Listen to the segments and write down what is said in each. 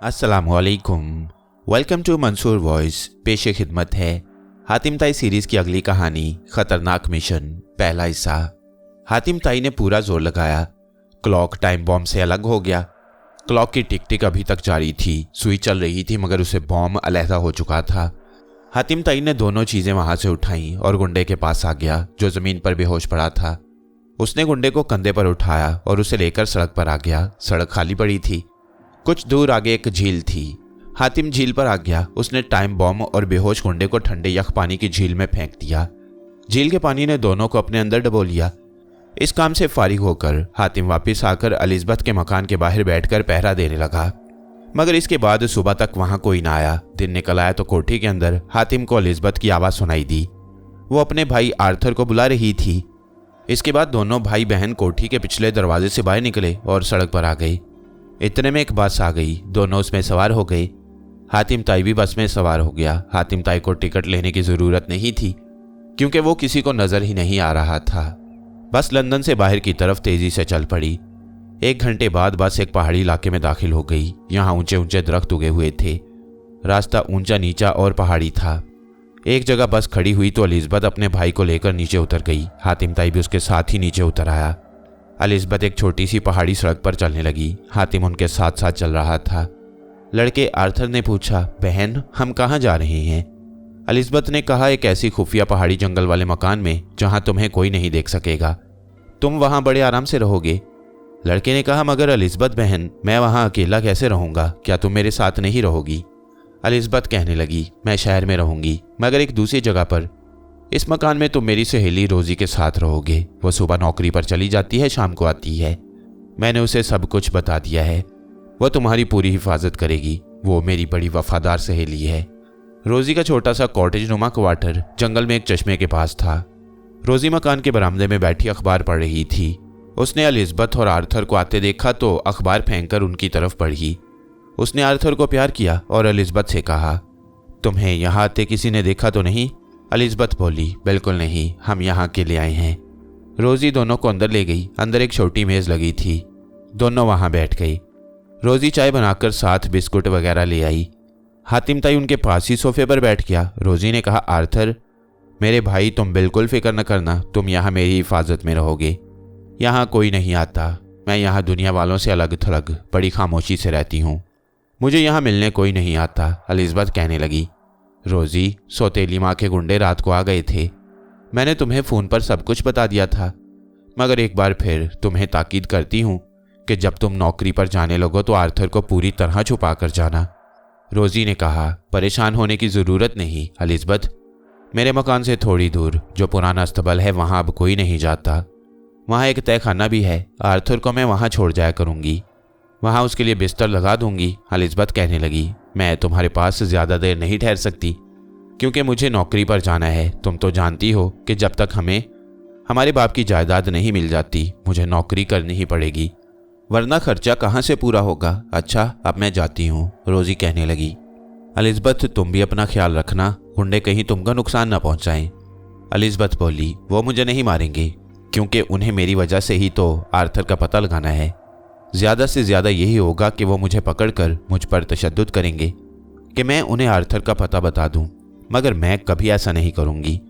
अस्सलामुअलैकुम। Welcome to Mansoor voice. पेश खिदमत है हातिम ताई सीरीज़ की अगली कहानी खतरनाक मिशन, पहला हिस्सा। हातिम ताई ने पूरा जोर लगाया। क्लॉक टाइम बॉम्ब से अलग हो गया। क्लॉक की टिक टिक अभी तक जारी थी, सुई चल रही थी, मगर उसे बॉम्ब अलहदा हो चुका था। हातिम ताई ने दोनों चीज़ें वहां से उठाई और गुंडे के पास आ गया जो ज़मीन पर बेहोश पड़ा था। उसने गुंडे को कंधे पर उठाया और उसे लेकर सड़क पर आ गया। सड़क खाली पड़ी थी। कुछ दूर आगे एक झील थी। हातिम झील पर आ गया। उसने टाइम बॉम्ब और बेहोश गुंडे को ठंडे यख पानी की झील में फेंक दिया। झील के पानी ने दोनों को अपने अंदर डबो लिया। इस काम से फारिग होकर हातिम वापस आकर एलिज़ाबेथ के मकान के बाहर बैठकर पहरा देने लगा, मगर इसके बाद सुबह तक वहां कोई ना आया। दिन निकल आया तो कोठी के अंदर हातिम को एलिज़ाबेथ की आवाज़ सुनाई दी। वो अपने भाई आर्थर को बुला रही थी। इसके बाद दोनों भाई बहन कोठी के पिछले दरवाजे से बाहर निकले और सड़क पर आ गए। इतने में एक बस आ गई। दोनों उसमें सवार हो गए। हातिम ताई भी बस में सवार हो गया। हातिम ताई को टिकट लेने की ज़रूरत नहीं थी क्योंकि वो किसी को नज़र ही नहीं आ रहा था। बस लंदन से बाहर की तरफ तेज़ी से चल पड़ी। 1 घंटे बाद बस एक पहाड़ी इलाके में दाखिल हो गई। यहाँ ऊंचे ऊंचे दरख्त उगे हुए थे। रास्ता ऊंचा नीचा और पहाड़ी था। एक जगह बस खड़ी हुई तो एलिज़ाबेथ अपने भाई को लेकर नीचे उतर गई। हातिम ताई भी उसके साथ ही नीचे उतर आया। एलिज़ाबेथ एक छोटी सी पहाड़ी सड़क पर चलने लगी। हातिम उनके साथ साथ चल रहा था। लड़के आर्थर ने पूछा, बहन हम कहाँ जा रहे हैं? एलिज़ाबेथ ने कहा, एक ऐसी खुफिया पहाड़ी जंगल वाले मकान में जहाँ तुम्हें कोई नहीं देख सकेगा। तुम वहाँ बड़े आराम से रहोगे। लड़के ने कहा, मगर एलिज़ाबेथ बहन मैं वहाँ अकेला कैसे रहूँगा? क्या तुम मेरे साथ नहीं रहोगी? एलिज़ाबेथ कहने लगी, मैं शहर में रहूँगी, मगर एक दूसरी जगह पर। इस मकान में तुम मेरी सहेली रोजी के साथ रहोगे। वो सुबह नौकरी पर चली जाती है, शाम को आती है। मैंने उसे सब कुछ बता दिया है। वो तुम्हारी पूरी हिफाजत करेगी। वो मेरी बड़ी वफादार सहेली है। रोजी का छोटा सा कॉटेज नुमा क्वार्टर जंगल में एक चश्मे के पास था। रोजी मकान के बरामदे में बैठी अखबार पढ़ रही थी। उसने एलिज़ाबेथ और आर्थर को आते देखा तो अखबार फेंककर उनकी तरफ बढ़ी। उसने आर्थर को प्यार किया और एलिज़ाबेथ से कहा, तुम्हें यहाँ आते किसी ने देखा तो नहीं? एलिज़ाबेथ बोली, बिल्कुल नहीं, हम यहाँ के लिए आए हैं। रोजी दोनों को अंदर ले गई। अंदर एक छोटी मेज़ लगी थी। दोनों वहाँ बैठ गई। रोजी चाय बनाकर साथ बिस्कुट वगैरह ले आई। हातिम ताई उनके पास ही सोफे पर बैठ गया। रोजी ने कहा, आर्थर मेरे भाई तुम बिल्कुल फिक्र न करना, तुम यहाँ मेरी हिफाजत में रहोगे। यहाँ कोई नहीं आता। मैं यहाँ दुनिया वालों से अलग थलग बड़ी खामोशी से रहती हूँ। मुझे यहाँ मिलने कोई नहीं आता। एलिज़ाबेथ कहने लगी, रोजी सौतेली माँ के गुंडे रात को आ गए थे। मैंने तुम्हें फ़ोन पर सब कुछ बता दिया था, मगर एक बार फिर तुम्हें ताकीद करती हूँ कि जब तुम नौकरी पर जाने लगो तो आर्थर को पूरी तरह छुपा कर जाना। रोजी ने कहा, परेशान होने की ज़रूरत नहीं एलिज़ाबेथ। मेरे मकान से थोड़ी दूर जो पुराना अस्तबल है वहाँ अब कोई नहीं जाता। वहाँ एक तहखाना भी है। आर्थर को मैं वहाँ छोड़ जाया करूँगी। वहाँ उसके लिए बिस्तर लगा दूंगी। एलिज़ाबेथ कहने लगी, मैं तुम्हारे पास ज़्यादा देर नहीं ठहर सकती क्योंकि मुझे नौकरी पर जाना है। तुम तो जानती हो कि जब तक हमें हमारे बाप की जायदाद नहीं मिल जाती मुझे नौकरी करनी ही पड़ेगी, वरना खर्चा कहाँ से पूरा होगा। अच्छा अब मैं जाती हूँ, रोजी कहने लगी। एलिज़ाबेथ तुम भी अपना ख्याल रखना, गुंडे कहीं तुमको नुकसान न पहुँचाएं। एलिज़ाबेथ बोली, वो मुझे नहीं मारेंगे क्योंकि उन्हें मेरी वजह से ही तो आर्थर का पता लगाना है। ज़्यादा से ज़्यादा यही होगा कि वो मुझे पकड़कर मुझ पर तशद्दुद करेंगे कि मैं उन्हें आर्थर का पता बता दूं, मगर मैं कभी ऐसा नहीं करूंगी।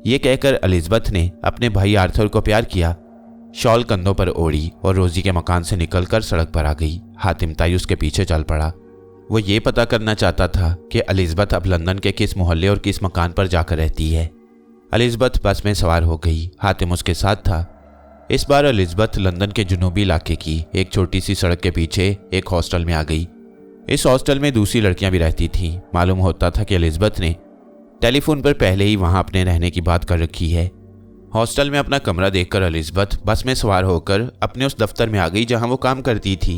ये कहकर एलिज़ाबेथ ने अपने भाई आर्थर को प्यार किया, शॉल कंधों पर ओढ़ी और रोजी के मकान से निकलकर सड़क पर आ गई। हातिम ताई उसके पीछे चल पड़ा। वो ये पता करना चाहता था कि एलिज़ाबेथ अब लंदन के किस मोहल्ले और किस मकान पर जाकर रहती है। एलिज़ाबेथ बस में सवार हो गई। हातिम उसके साथ था। इस बार एलिज़ाबेथ लंदन के जुनूबी इलाके की एक छोटी सी सड़क के पीछे एक हॉस्टल में आ गई। इस हॉस्टल में दूसरी लड़कियां भी रहती थीं। मालूम होता था कि एलिज़ाबेथ ने टेलीफोन पर पहले ही वहां अपने रहने की बात कर रखी है। हॉस्टल में अपना कमरा देखकर एलिज़ाबेथ बस में सवार होकर अपने उस दफ्तर में आ गई जहां वो काम करती थी।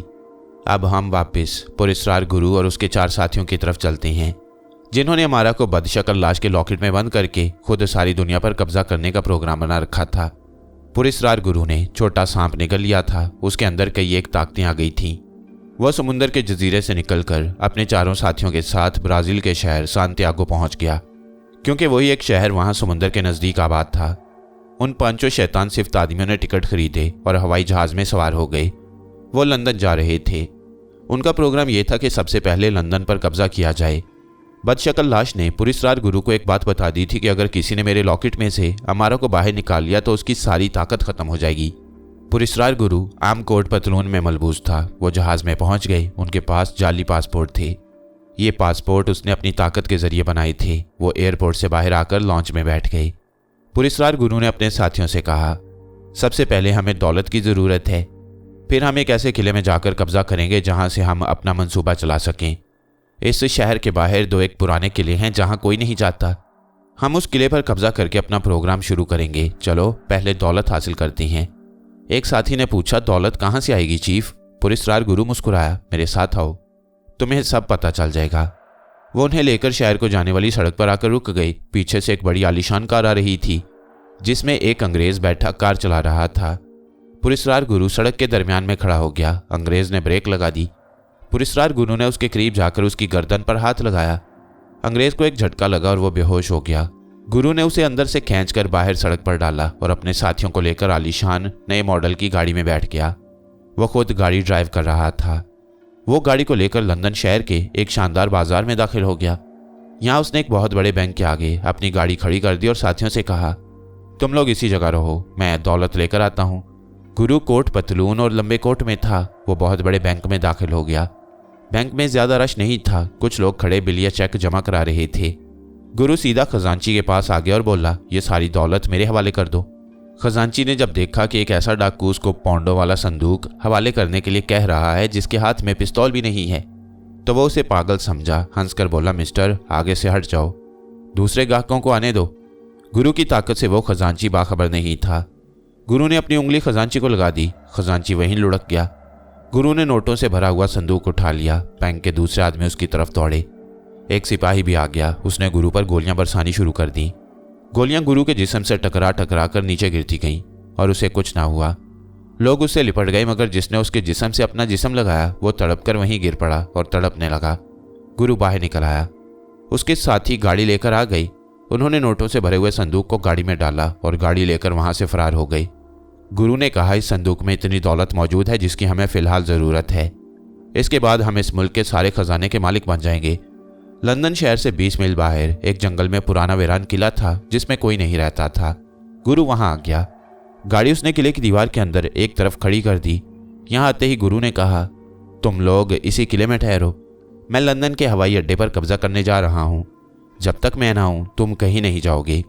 अब हम वापस पुरस्कार गुरु और उसके 4 साथियों की तरफ चलते हैं जिन्होंने अमारा को बदशक्ल लाश के लॉकेट में बंद करके खुद सारी दुनिया पर कब्जा करने का प्रोग्राम बना रखा था। पुरस्कार गुरु ने छोटा सांप निगल लिया था। उसके अंदर कई एक ताकतें आ गई थीं। वह समुंदर के जजीरे से निकलकर अपने 4 साथियों के साथ ब्राज़ील के शहर सांतियागो पहुंच गया क्योंकि वही एक शहर वहां समुंदर के नज़दीक आबाद था। उन 5 शैतान सिफ्त आदमियों ने टिकट खरीदे और हवाई जहाज़ में सवार हो गए। वो लंदन जा रहे थे। उनका प्रोग्राम ये था कि सबसे पहले लंदन पर कब्जा किया जाए। बदशक्ल लाश ने पुरस्कार गुरु को एक बात बता दी थी कि अगर किसी ने मेरे लॉकेट में से अमारा को बाहर निकाल लिया तो उसकी सारी ताकत खत्म हो जाएगी। पुरस्कार गुरु आम कोट पतलून में मलबूस था। वो जहाज में पहुंच गए। उनके पास जाली पासपोर्ट थे। ये पासपोर्ट उसने अपनी ताकत के जरिए बनाए थे। वो एयरपोर्ट से बाहर आकर लॉन्च में बैठ गए। पुरस्कार गुरु ने अपने साथियों से कहा, सबसे पहले हमें दौलत की ज़रूरत है, फिर हम एक ऐसे किले में जाकर कब्जा करेंगे जहां से हम अपना मंसूबा चला सकें। इस शहर के बाहर 2 एक पुराने किले हैं जहां कोई नहीं जाता। हम उस किले पर कब्जा करके अपना प्रोग्राम शुरू करेंगे। चलो पहले दौलत हासिल करते हैं। एक साथी ने पूछा, दौलत कहाँ से आएगी चीफ? पुरस्कार गुरु मुस्कुराया, मेरे साथ आओ, तुम्हें सब पता चल जाएगा। वो उन्हें लेकर शहर को जाने वाली सड़क पर आकर रुक गई। पीछे से एक बड़ी आलीशान कार आ रही थी जिसमें एक अंग्रेज बैठा कार चला रहा था। पुरस्कार गुरु सड़क के दरमियान में खड़ा हो गया। अंग्रेज ने ब्रेक लगा दी। पुरस्कार गुरु ने उसके करीब जाकर उसकी गर्दन पर हाथ लगाया। अंग्रेज को एक झटका लगा और वो बेहोश हो गया। गुरु ने उसे अंदर से खींचकर बाहर सड़क पर डाला और अपने साथियों को लेकर आलीशान नए मॉडल की गाड़ी में बैठ गया। वो खुद गाड़ी ड्राइव कर रहा था। वो गाड़ी को लेकर लंदन शहर के एक शानदार बाजार में दाखिल हो गया। यहाँ उसने एक बहुत बड़े बैंक के आगे अपनी गाड़ी खड़ी कर दी और साथियों से कहा, तुम लोग इसी जगह रहो, मैं दौलत लेकर आता हूँ। गुरु कोट पतलून और लंबे कोट में था। वो बहुत बड़े बैंक में दाखिल हो गया। बैंक में ज्यादा रश नहीं था। कुछ लोग खड़े बिल या चेक जमा करा रहे थे। गुरु सीधा खजांची के पास आ गया और बोला, ये सारी दौलत मेरे हवाले कर दो। खजांची ने जब देखा कि एक ऐसा डाकू उसको पौंडों वाला संदूक हवाले करने के लिए कह रहा है जिसके हाथ में पिस्तौल भी नहीं है, तो वो उसे पागल समझा। हंसकर बोला, मिस्टर आगे से हट जाओ, दूसरे ग्राहकों को आने दो। गुरु की ताकत से वो खजांची बाखबर नहीं था। गुरु ने अपनी उंगली खजांची को लगा दी। खजांची वहीं लुढ़क गया। गुरु ने नोटों से भरा हुआ संदूक उठा लिया। बैंक के दूसरे आदमी उसकी तरफ दौड़े। एक सिपाही भी आ गया। उसने गुरु पर गोलियां बरसानी शुरू कर दी। गोलियां गुरु के जिस्म से टकरा टकरा कर नीचे गिरती गईं और उसे कुछ ना हुआ। लोग उससे लिपट गए, मगर जिसने उसके जिस्म से अपना जिस्म लगाया वो तड़प कर वहीं गिर पड़ा और तड़पने लगा। गुरु बाहर निकल आया। उसके साथी गाड़ी लेकर आ गई। उन्होंने नोटों से भरे हुए संदूक को गाड़ी में डाला और गाड़ी लेकर वहां से फरार हो गई। गुरु ने कहा, इस संदूक में इतनी दौलत मौजूद है जिसकी हमें फिलहाल ज़रूरत है। इसके बाद हम इस मुल्क के सारे खजाने के मालिक बन जाएंगे। लंदन शहर से 20 मील बाहर एक जंगल में पुराना वीरान किला था जिसमें कोई नहीं रहता था। गुरु वहां आ गया। गाड़ी उसने किले की दीवार के अंदर एक तरफ खड़ी कर दी। यहाँ आते ही गुरु ने कहा, तुम लोग इसी किले में ठहरो, मैं लंदन के हवाई अड्डे पर कब्जा करने जा रहा हूँ। जब तक मैं ना हूं तुम कहीं नहीं जाओगे।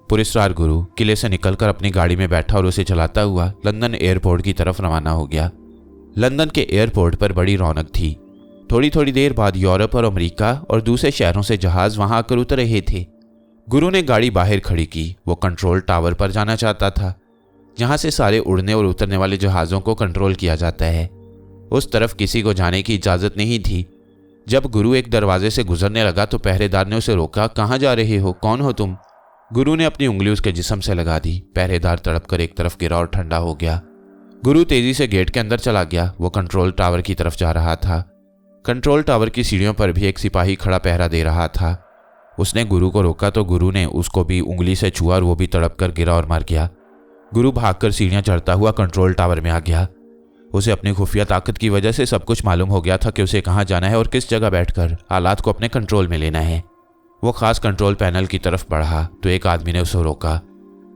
पुरस्कार गुरु किले से निकलकर अपनी गाड़ी में बैठा और उसे चलाता हुआ लंदन एयरपोर्ट की तरफ रवाना हो गया। लंदन के एयरपोर्ट पर बड़ी रौनक थी। थोड़ी थोड़ी देर बाद यूरोप और अमेरिका और दूसरे शहरों से जहाज वहां आकर उतर रहे थे। गुरु ने गाड़ी बाहर खड़ी की। वो कंट्रोल टावर पर जाना चाहता था, जहां से सारे उड़ने और उतरने वाले जहाज़ों को कंट्रोल किया जाता है। उस तरफ किसी को जाने की इजाज़त नहीं थी। जब गुरु एक दरवाजे से गुजरने लगा तो पहरेदार ने उसे रोका। कहाँ जा रहे हो, कौन हो तुम? गुरु ने अपनी उंगली उसके जिस्म से लगा दी। पहरेदार तड़पकर एक तरफ गिरा और ठंडा हो गया। गुरु तेजी से गेट के अंदर चला गया। वो कंट्रोल टावर की तरफ जा रहा था। कंट्रोल टावर की सीढ़ियों पर भी एक सिपाही खड़ा पहरा दे रहा था। उसने गुरु को रोका तो गुरु ने उसको भी उंगली से छुआ और वो भी तड़पकर गिरा और मर गया। गुरु भागकर सीढ़ियां चढ़ता हुआ कंट्रोल टावर में आ गया। उसे अपनी खुफिया ताकत की वजह से सब कुछ मालूम हो गया था कि उसे कहाँ जाना है और किस जगह बैठकर हालात को अपने कंट्रोल में लेना है। वो खास कंट्रोल पैनल की तरफ बढ़ा तो एक आदमी ने उसे रोका।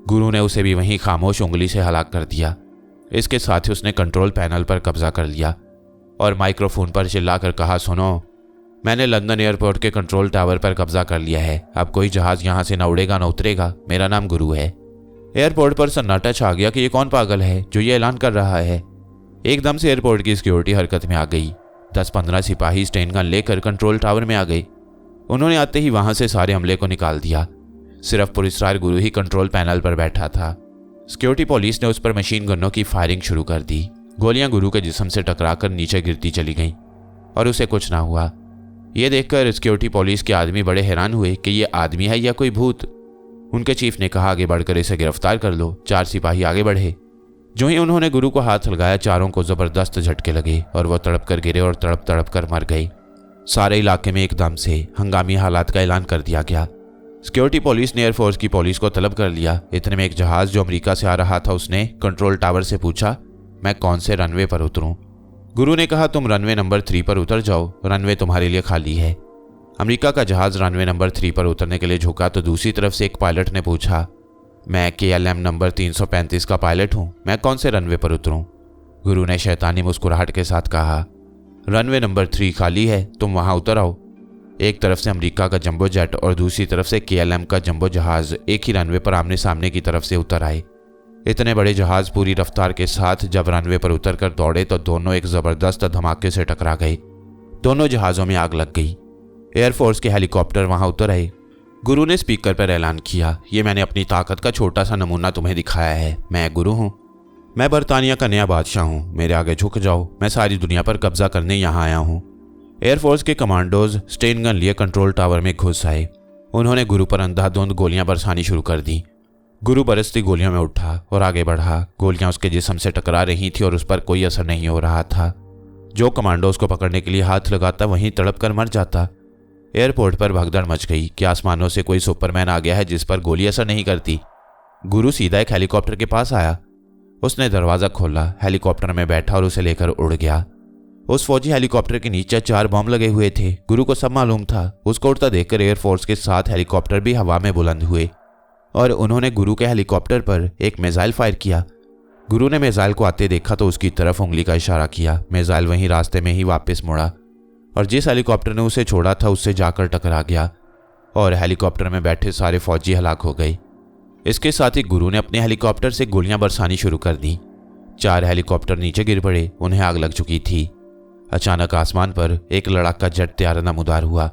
गुरु ने उसे भी वहीं खामोश उंगली से हलाक कर दिया। इसके साथ ही उसने कंट्रोल पैनल पर कब्जा कर लिया और माइक्रोफोन पर चिल्लाकर कहा, सुनो, मैंने लंदन एयरपोर्ट के कंट्रोल टावर पर कब्जा कर लिया है। अब कोई जहाज यहाँ से न उड़ेगा न उतरेगा। मेरा नाम गुरु है। एयरपोर्ट पर सन्नाटा छा गया कि ये कौन पागल है जो ये ऐलान कर रहा है। एकदम से एयरपोर्ट की सिक्योरिटी हरकत में आ गई। 10-15 सिपाही स्टेन गन लेकर कंट्रोल टावर में आ गए। उन्होंने आते ही वहां से सारे हमले को निकाल दिया। सिर्फ पुरस्कार गुरु ही कंट्रोल पैनल पर बैठा था। सिक्योरिटी पुलिस ने उस पर मशीन गनों की फायरिंग शुरू कर दी। गोलियां गुरु के जिस्म से टकराकर नीचे गिरती चली गईं और उसे कुछ ना हुआ। ये देखकर सिक्योरिटी पुलिस के आदमी बड़े हैरान हुए कि ये आदमी है या कोई भूत। उनके चीफ ने कहा, आगे बढ़कर इसे गिरफ्तार कर लो। 4 सिपाही आगे बढ़े। जो ही उन्होंने गुरु को हाथ लगाया, चारों को जबरदस्त झटके लगे और वह तड़प कर गिरे और तड़प तड़प कर मर गए। सारे इलाके में एकदम से हंगामी हालात का ऐलान कर दिया गया। सिक्योरिटी पुलिस ने एयरफोर्स की पुलिस को तलब कर लिया। इतने में एक जहाज जो अमेरिका से आ रहा था उसने कंट्रोल टावर से पूछा, मैं कौन से रनवे पर उतरूं? गुरु ने कहा, तुम रनवे नंबर 3 पर उतर जाओ, रनवे तुम्हारे लिए खाली है। अमेरिका का जहाज रनवे नंबर 3 पर उतरने के लिए झुका तो दूसरी तरफ से एक पायलट ने पूछा, मैं KLM नंबर 335 का पायलट हूं, मैं कौन से रनवे पर उतरूं? गुरु ने शैतानी मुस्कुराहट के साथ कहा, रनवे नंबर 3 खाली है, तुम वहां उतर आओ। एक तरफ से अमेरिका का जंबो जेट और दूसरी तरफ से KLM का जंबो जहाज एक ही रनवे पर आमने सामने की तरफ से उतर आए। इतने बड़े जहाज पूरी रफ्तार के साथ जब रनवे पर उतरकर दौड़े तो दोनों एक जबरदस्त धमाके से टकरा गए। दोनों जहाज़ों में आग लग गई। एयरफोर्स के हेलीकॉप्टर वहां उतर आए। गुरु ने स्पीकर पर ऐलान किया, ये मैंने अपनी ताकत का छोटा सा नमूना तुम्हें दिखाया है। मैं गुरु हूँ, मैं बरतानिया का नया बादशाह हूँ, मेरे आगे झुक जाओ, मैं सारी दुनिया पर कब्जा करने यहाँ आया हूँ। एयरफोर्स के कमांडोज स्टेन गन लिए कंट्रोल टावर में घुस आए। उन्होंने गुरु पर अंधाधुंध गोलियां बरसानी शुरू कर दी। गुरु बरसती गोलियों में उठा और आगे बढ़ा। गोलियां उसके जिस्म से टकरा रही थी और उस पर कोई असर नहीं हो रहा था। जो कमांडो उसको पकड़ने के लिए हाथ लगाता वहीं तड़प कर मर जाता। एयरपोर्ट पर भगदड़ मच गई कि आसमानों से कोई सुपरमैन आ गया है जिस पर गोली असर नहीं करती। गुरु सीधा एक हेलीकॉप्टर के पास आया। उसने दरवाज़ा खोला, हेलीकॉप्टर में बैठा और उसे लेकर उड़ गया। उस फौजी हेलीकॉप्टर के नीचे 4 बॉम्ब लगे हुए थे। गुरु को सब मालूम था। उसको उड़ता देखकर एयरफोर्स के 7 हेलीकॉप्टर भी हवा में बुलंद हुए और उन्होंने गुरु के हेलीकॉप्टर पर एक मिसाइल फायर किया। गुरु ने मिसाइल को आते देखा तो उसकी तरफ उंगली का इशारा किया। मिसाइल वहीं रास्ते में ही वापस मुड़ा और जिस हेलीकॉप्टर ने उसे छोड़ा था उससे जाकर टकरा गया और हेलीकॉप्टर में बैठे सारे फौजी हलाक हो गए। इसके साथ ही गुरु ने अपने हेलीकॉप्टर से गोलियां बरसानी शुरू कर दी। 4 हेलीकॉप्टर नीचे गिर पड़े, उन्हें आग लग चुकी थी। अचानक आसमान पर एक लड़ाका जेट तैयार नमूदार हुआ।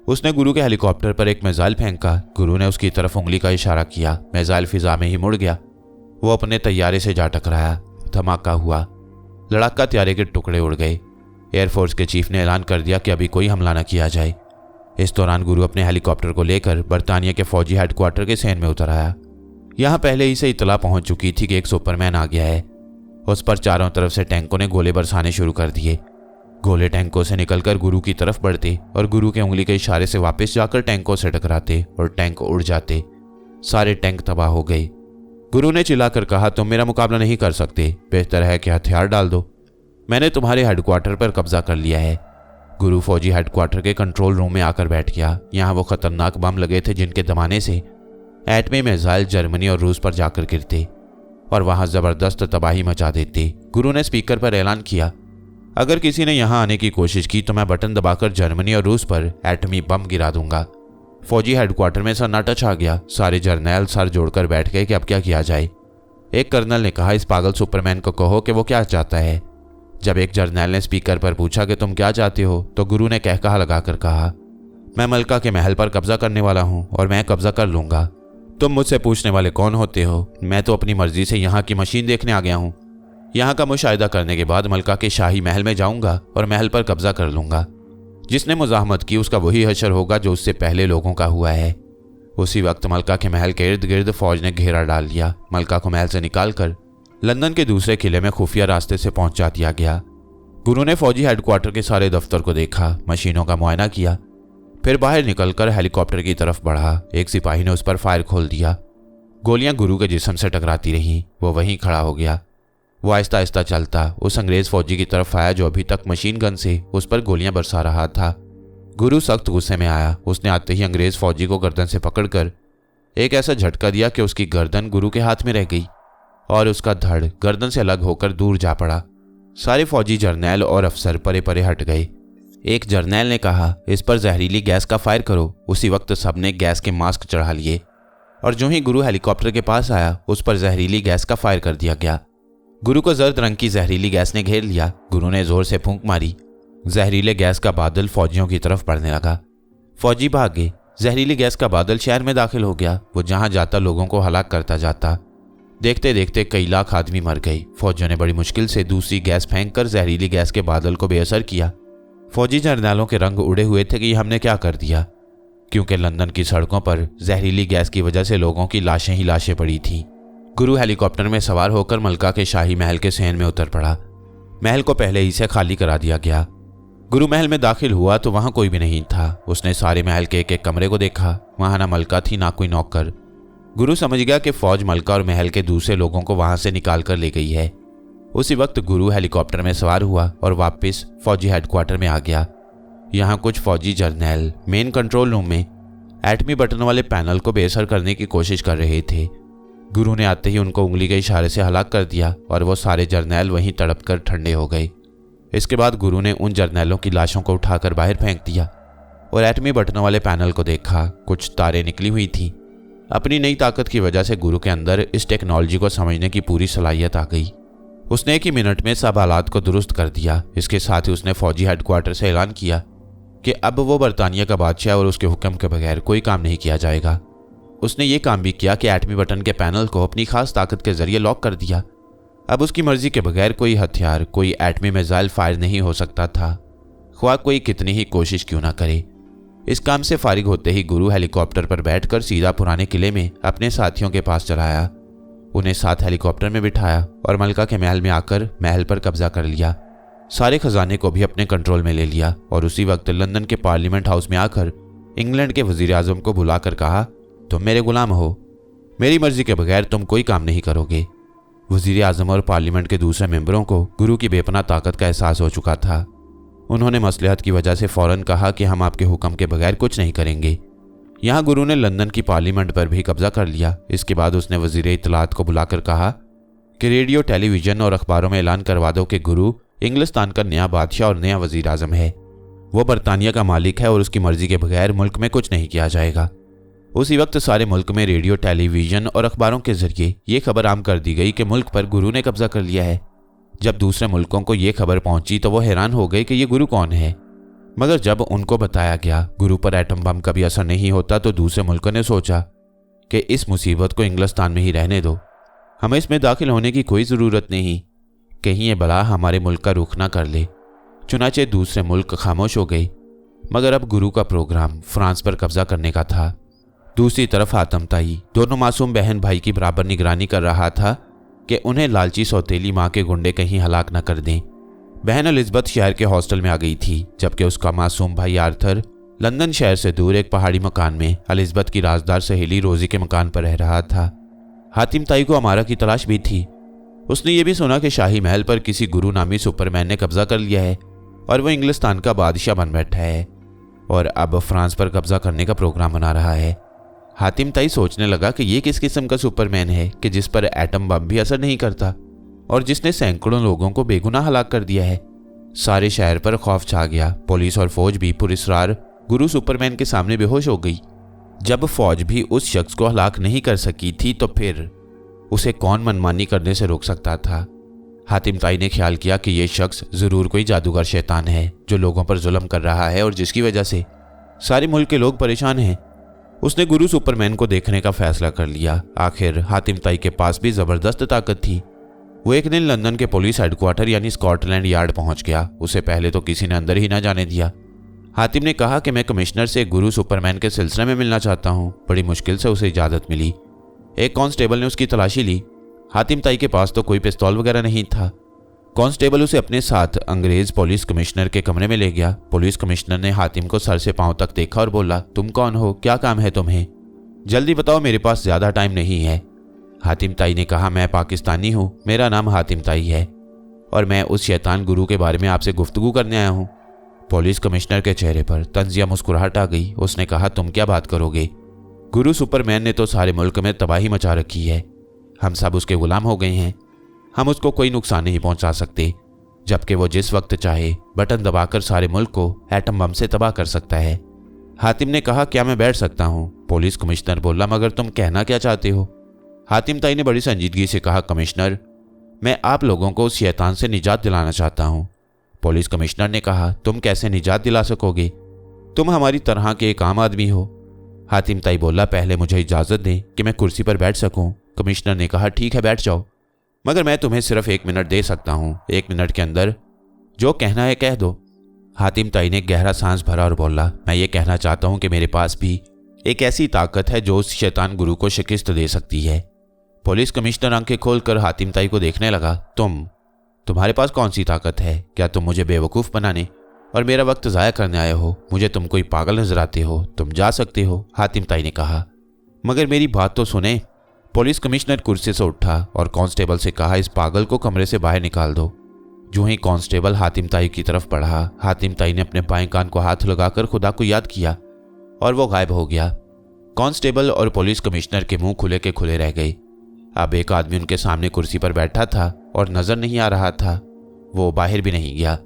उसने गुरु के हेलीकॉप्टर पर एक मिसाइल फेंका। गुरु ने उसकी तरफ उंगली का इशारा किया। मिसाइल फिजा में ही मुड़ गया। वो अपने तैयारे से जा टकराया। धमाका हुआ, लड़ाका तैयारे के टुकड़े उड़ गए। एयरफोर्स के चीफ ने ऐलान कर दिया कि अभी कोई हमला न किया जाए। इस दौरान गुरु अपने हेलीकॉप्टर को लेकर बरतानिया के फौजी हेडक्वार्टर के सेन में उतर आया। यहाँ पहले ही से इतला पहुंच चुकी थी कि एक सुपरमैन आ गया है। उस पर चारों तरफ से टैंकों ने गोले बरसाने शुरू कर दिए। गोले टैंकों से निकलकर गुरु की तरफ बढ़ते और गुरु के उंगली के इशारे से वापस जाकर टैंकों से टकराते और टैंक उड़ जाते। सारे टैंक तबाह हो गए। गुरु ने चिल्लाकर कहा, तुम मेरा मुकाबला नहीं कर सकते, बेहतर है कि हथियार डाल दो। मैंने तुम्हारे हेडक्वार्टर पर कब्जा कर लिया है। गुरु फौजी हेडक्वार्टर के कंट्रोल रूम में आकर बैठ गया। यहाँ वो खतरनाक बम लगे थे जिनके दबाने से एटमी मिसाइल जर्मनी और रूस पर जाकर गिरते और वहां जबरदस्त तबाही मचा देते। गुरु ने स्पीकर पर ऐलान किया, अगर किसी ने यहां आने की कोशिश की तो मैं बटन दबाकर जर्मनी और रूस पर एटमी बम गिरा दूंगा। फौजी हेडक्वार्टर में सन्नाटा छा गया। सारे जर्नैल सर जोड़कर बैठ गए कि अब क्या किया जाए। एक कर्नल ने कहा, इस पागल सुपरमैन को कहो कि वो क्या चाहता है। जब एक जर्नैल ने स्पीकर पर पूछा कि तुम क्या चाहते हो तो गुरु ने कहकहा लगाकर कहा, मैं मलका के महल पर कब्जा करने वाला हूं और मैं कब्जा कर लूंगा। तुम मुझसे पूछने वाले कौन होते हो? मैं तो अपनी मर्जी से यहाँ की मशीन देखने आ गया हूँ। यहाँ का मुशाहिदा करने के बाद मलका के शाही महल में जाऊंगा और महल पर कब्जा कर लूंगा। जिसने मुजाहमत की उसका वही हशर होगा जो उससे पहले लोगों का हुआ है। उसी वक्त मलका के महल के इर्द गिर्द फौज ने घेरा डाल लिया। मलका को महल से निकालकर लंदन के दूसरे किले में खुफिया रास्ते से पहुंचा दिया गया। गुरु ने फौजी हेडक्वार्टर के सारे दफ्तर को देखा, मशीनों का मुआयना किया, फिर बाहर निकलकर हेलीकॉप्टर की तरफ बढ़ा। एक सिपाही ने उस पर फायर खोल दिया। गोलियां गुरु के जिस्म से टकराती रहीं। वो वहीं खड़ा हो गया। वो आहिस्ता आहिस्ता चलता उस अंग्रेज फौजी की तरफ आया जो अभी तक मशीन गन से उस पर गोलियां बरसा रहा था। गुरु सख्त गुस्से में आया। उसने आते ही अंग्रेज फौजी को गर्दन से पकड़कर एक ऐसा झटका दिया कि उसकी गर्दन गुरु के हाथ में रह गई और उसका धड़ गर्दन से अलग होकर दूर जा पड़ा। सारे फौजी जर्नैल और अफसर परे परे हट गए। एक जर्नैल ने कहा, इस पर जहरीली गैस का फायर करो। उसी वक्त सबने गैस के मास्क चढ़ा लिए और जो ही गुरु हेलीकॉप्टर के पास आया उस पर जहरीली गैस का फायर कर दिया गया। गुरु को जर्द रंग की जहरीली गैस ने घेर लिया। गुरु ने जोर से फूंक मारी। जहरीले गैस का बादल फौजियों की तरफ बढ़ने लगा। फौजी भाग गए। जहरीली गैस का बादल शहर में दाखिल हो गया। वो जहां जाता लोगों को हलाक करता जाता। देखते देखते कई लाख आदमी मर गए। फौजियों ने बड़ी मुश्किल से दूसरी गैस फेंककर जहरीली गैस के बादल को बेअसर किया। फौजी जर्नैलों के रंग उड़े हुए थे कि हमने क्या कर दिया, क्योंकि लंदन की सड़कों पर जहरीली गैस की वजह से लोगों की लाशें ही लाशें पड़ी थीं। गुरु हेलीकॉप्टर में सवार होकर मलका के शाही महल के सेन में उतर पड़ा। महल को पहले ही से खाली करा दिया गया। गुरु महल में दाखिल हुआ तो वहां कोई भी नहीं था। उसने सारे महल के एक एक कमरे को देखा। वहां ना मलका थी ना कोई नौकर। गुरु समझ गया कि फौज मलका और महल के दूसरे लोगों को वहां से निकाल कर ले गई है। उसी वक्त गुरु हेलीकॉप्टर में सवार हुआ और वापस फौजी हेडक्वार्टर में आ गया। यहाँ कुछ फौजी जर्नैल मेन कंट्रोल रूम में एटमी बटन वाले पैनल को बेअसर करने की कोशिश कर रहे थे। गुरु ने आते ही उनको उंगली के इशारे से हलाक कर दिया और वो सारे जर्नैल वहीं तड़प कर ठंडे हो गए। इसके बाद गुरु ने उन जर्नैलों की लाशों को उठाकर बाहर फेंक दिया और एटमी बटनों वाले पैनल को देखा। कुछ तारें निकली हुई थी। अपनी नई ताकत की वजह से गुरु के अंदर इस टेक्नोलॉजी को समझने की पूरी सलाहियत आ गई। उसने एक ही मिनट में सब हालात को दुरुस्त कर दिया। इसके साथ ही उसने फौजी हेडक्वार्टर से ऐलान किया कि अब वो बरतानिया का बादशाह और उसके हुक्म के बगैर कोई काम नहीं किया जाएगा। उसने ये काम भी किया कि एटमी बटन के पैनल को अपनी खास ताकत के जरिए लॉक कर दिया। अब उसकी मर्जी के बगैर कोई हथियार, कोई एटमी मिसाइल फायर नहीं हो सकता था, ख्वाह कोई कितनी ही कोशिश क्यों ना करे। इस काम से फारिग होते ही गुरु हेलीकॉप्टर पर बैठकर सीधा पुराने किले में अपने साथियों के पास चला आया। उन्हें साथ हेलीकॉप्टर में बिठाया और मलका के महल में आकर महल पर कब्जा कर लिया। सारे खजाने को भी अपने कंट्रोल में ले लिया और उसी वक्त लंदन के पार्लियामेंट हाउस में आकर इंग्लैंड के वजीर आजम को बुलाकर कहा, तुम मेरे गुलाम हो, मेरी मर्जी के बगैर तुम कोई काम नहीं करोगे। वजीर आजम और पार्लियामेंट के दूसरे मेंबरों को गुरु की बेपनाह ताकत का एहसास हो चुका था। उन्होंने मसलहत की वजह से फौरन कहा कि हम आपके हुक्म के बगैर कुछ नहीं करेंगे। यहाँ गुरु ने लंदन की पार्लियामेंट पर भी कब्जा कर लिया। इसके बाद उसने वजीर इत्तलात को बुलाकर कहा कि रेडियो, टेलीविजन और अखबारों में ऐलान करवा दो कि गुरु इंग्लिस्तान का नया बादशाह और नया वजीर आजम है। वो बरतानिया का मालिक है और उसकी मर्जी के बगैर मुल्क में कुछ नहीं किया जाएगा। उसी वक्त सारे मुल्क में रेडियो, टेलीविजन और अखबारों के जरिए ये खबर आम कर दी गई कि मुल्क पर गुरु ने कब्जा कर लिया है। जब दूसरे मुल्कों को ये खबर पहुंची तो वो हैरान हो गए कि ये गुरु कौन है। मगर जब उनको बताया गया गुरु पर एटम बम का भी असर नहीं होता तो दूसरे मुल्कों ने सोचा कि इस मुसीबत को इंग्लिस्तान में ही रहने दो, हमें इसमें दाखिल होने की कोई ज़रूरत नहीं, कहीं ये बला हमारे मुल्क का रुख ना कर ले। चुनाचे दूसरे मुल्क खामोश हो गए। मगर अब गुरु का प्रोग्राम फ्रांस पर कब्जा करने का था। दूसरी तरफ हातिम ताई दोनों मासूम बहन भाई की बराबर निगरानी कर रहा था कि उन्हें लालची सौतेली माँ के गुंडे कहीं हलाक न कर दें। बहन एलिज़ाबेथ शहर के हॉस्टल में आ गई थी, जबकि उसका मासूम भाई आर्थर लंदन शहर से दूर एक पहाड़ी मकान में एलिज़ाबेथ की राजदार सहेली रोजी के मकान पर रह रहा था। हातिम ताई को अमारा की तलाश भी थी। उसने ये भी सुना कि शाही महल पर किसी गुरु नामी सुपरमैन ने कब्जा कर लिया है और वह इंग्लिस्तान का बादशाह बन बैठा है और अब फ्रांस पर कब्जा करने का प्रोग्राम बना रहा है। हातिम ताई सोचने लगा कि ये किस किस्म का सुपरमैन है कि जिस पर एटम बम भी असर नहीं करता और जिसने सैकड़ों लोगों को बेगुनाह हलाक कर दिया है। सारे शहर पर खौफ छा गया। पुलिस और फौज भी पुरस्रार गुरु सुपरमैन के सामने बेहोश हो गई। जब फौज भी उस शख्स को हलाक नहीं कर सकी थी तो फिर उसे कौन मनमानी करने से रोक सकता था। हातिम ताई ने ख्याल किया कि यह शख्स जरूर कोई जादूगर शैतान है जो लोगों पर जुल्म कर रहा है और जिसकी वजह से सारे मुल्क के लोग परेशान हैं। उसने गुरु सुपरमैन को देखने का फैसला कर लिया। आखिर हातिम ताई के पास भी जबरदस्त ताकत थी। वो एक दिन लंदन के पुलिस हेडक्वार्टर यानी स्कॉटलैंड यार्ड पहुंच गया। उसे पहले तो किसी ने अंदर ही ना जाने दिया। हातिम ने कहा कि मैं कमिश्नर से गुरु सुपरमैन के सिलसिले में मिलना चाहता हूँ। बड़ी मुश्किल से उसे इजाज़त मिली। एक कांस्टेबल ने उसकी तलाशी ली। हातिम ताई के पास तो कोई पिस्तौल वगैरह नहीं था। कांस्टेबल उसे अपने साथ अंग्रेज पुलिस कमिश्नर के कमरे में ले गया। पुलिस कमिश्नर ने हातिम को सर से पांव तक देखा और बोला, तुम कौन हो, क्या काम है तुम्हें, जल्दी बताओ, मेरे पास ज़्यादा टाइम नहीं है। हातिम ताई ने कहा, मैं पाकिस्तानी हूँ, मेरा नाम हातिम ताई है और मैं उस शैतान गुरु के बारे में आपसे गुफ्तगू करने आया हूँ। पुलिस कमिश्नर के चेहरे पर तंजिया मुस्कुराहट आ गई। उसने कहा, तुम क्या बात करोगे? गुरु सुपरमैन ने तो सारे मुल्क में तबाही मचा रखी है। हम सब उसके गुलाम हो गए हैं। हम उसको कोई नुकसान नहीं पहुंचा सकते, जबकि वो जिस वक्त चाहे बटन दबाकर सारे मुल्क को एटम बम से तबाह कर सकता है। हातिम ने कहा, क्या मैं बैठ सकता हूँ? पुलिस कमिश्नर बोला, मगर तुम कहना क्या चाहते हो? हातिम ताई ने बड़ी संजीदगी से कहा, कमिश्नर, मैं आप लोगों को उस शैतान से निजात दिलाना चाहता हूँ। पुलिस कमिश्नर ने कहा, तुम कैसे निजात दिला सकोगे? तुम हमारी तरह के एक आम आदमी हो। हातिम ताई बोला, पहले मुझे इजाज़त दें कि मैं कुर्सी पर बैठ सकूं। कमिश्नर ने कहा, ठीक है, बैठ जाओ, मगर मैं तुम्हें सिर्फ 1 मिनट दे सकता हूं। 1 मिनट के अंदर जो कहना है कह दो। हातिम ताई ने गहरा सांस भरा और बोला, मैं ये कहना चाहता हूं कि मेरे पास भी एक ऐसी ताकत है जो उस शैतान गुरु को शिकस्त दे सकती है। पुलिस कमिश्नर आंखें खोलकर हातिम ताई को देखने लगा। तुम्हारे पास कौन सी ताकत है? क्या तुम मुझे बेवकूफ़ बनाने और मेरा वक्त ज़ाया करने आए हो? मुझे तुम कोई पागल नजर आते हो। तुम जा सकते हो, हातिम ताई ने कहा, मगर मेरी बात तो सुने। पुलिस कमिश्नर कुर्सी से उठा और कांस्टेबल से कहा, इस पागल को कमरे से बाहर निकाल दो। जो ही कांस्टेबल हातिम ताई की तरफ बढ़ा, हातिम ताई ने अपने बाएं कान को हाथ लगाकर खुदा को याद किया और वो गायब हो गया। कांस्टेबल और पुलिस कमिश्नर के मुंह खुले के खुले रह गए। अब एक आदमी उनके सामने कुर्सी पर बैठा था और नजर नहीं आ रहा था। वो बाहर भी नहीं गया।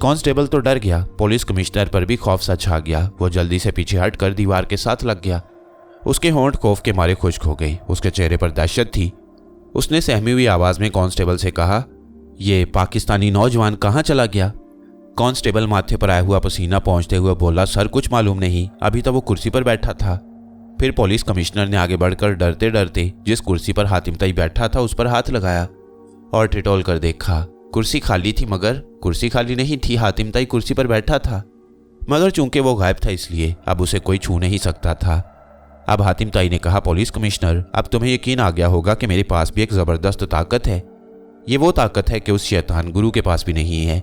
कांस्टेबल तो डर गया, पुलिस कमिश्नर पर भी खौफ सा छा गया। वो जल्दी से पीछे हटकर दीवार के साथ लग गया। उसके होंठ खौफ के मारे खुश्क हो गई। उसके चेहरे पर दहशत थी। उसने सहमी हुई आवाज में कांस्टेबल से कहा, ये पाकिस्तानी नौजवान कहाँ चला गया? कांस्टेबल माथे पर आया हुआ पसीना पहुंचते हुए बोला, सर कुछ मालूम नहीं, अभी तो वो कुर्सी पर बैठा था। फिर पुलिस कमिश्नर ने आगे बढ़कर डरते डरते जिस कुर्सी पर हातिम ताई बैठा था उस पर हाथ लगाया और ठिठोल कर देखा। कुर्सी खाली थी, मगर कुर्सी खाली नहीं थी। हातिम ताई कुर्सी पर बैठा था, मगर चूंकि वो गायब था इसलिए अब उसे कोई छू नहीं सकता था। अब हातिम ताई ने कहा, पुलिस कमिश्नर, अब तुम्हें यकीन आ गया होगा कि मेरे पास भी एक जबरदस्त ताकत है। ये वो ताकत है कि उस शैतान गुरु के पास भी नहीं है।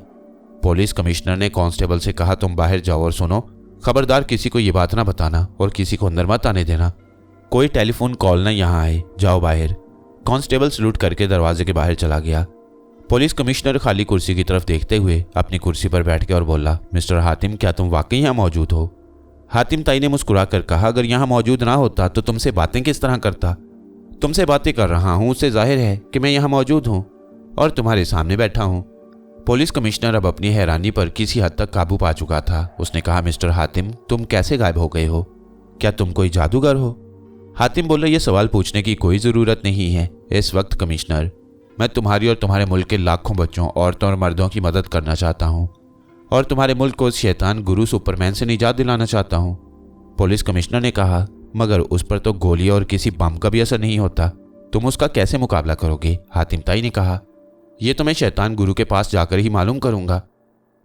पुलिस कमिश्नर ने कांस्टेबल से कहा, तुम बाहर जाओ और सुनो, खबरदार किसी को ये बात ना बताना और किसी को अंदर मत आने देना। कोई टेलीफोन कॉल ना यहाँ आए, जाओ बाहर। कांस्टेबल सलूट करके दरवाजे के बाहर चला गया। पुलिस कमिश्नर खाली कुर्सी की तरफ देखते हुए अपनी कुर्सी पर बैठ गया और बोला, मिस्टर हातिम, क्या तुम वाकई यहाँ मौजूद हो? हातिम ताई ने मुस्कुरा कर कहा, अगर यहाँ मौजूद ना होता तो तुमसे बातें किस तरह करता? तुमसे बातें कर रहा हूँ, उससे जाहिर है कि मैं यहाँ मौजूद हूँ और तुम्हारे सामने बैठा हूँ। पुलिस कमिश्नर अब अपनी हैरानी पर किसी हद तक काबू पा चुका था। उसने कहा, मिस्टर हातिम, तुम कैसे गायब हो गए हो? क्या तुम कोई जादूगर हो? हातिम बोला, यह सवाल पूछने की कोई ज़रूरत नहीं है इस वक्त कमिश्नर। मैं तुम्हारी और तुम्हारे मुल्क के लाखों बच्चों, औरतों और मर्दों की मदद करना चाहता हूँ और तुम्हारे मुल्क को उस शैतान गुरु सुपरमैन से निजात दिलाना चाहता हूँ। पुलिस कमिश्नर ने कहा, मगर उस पर तो गोली और किसी बम का भी असर नहीं होता, तुम उसका कैसे मुकाबला करोगे? हातिम ताई ने कहा, यह तो मैं शैतान गुरु के पास जाकर ही मालूम करूंगा।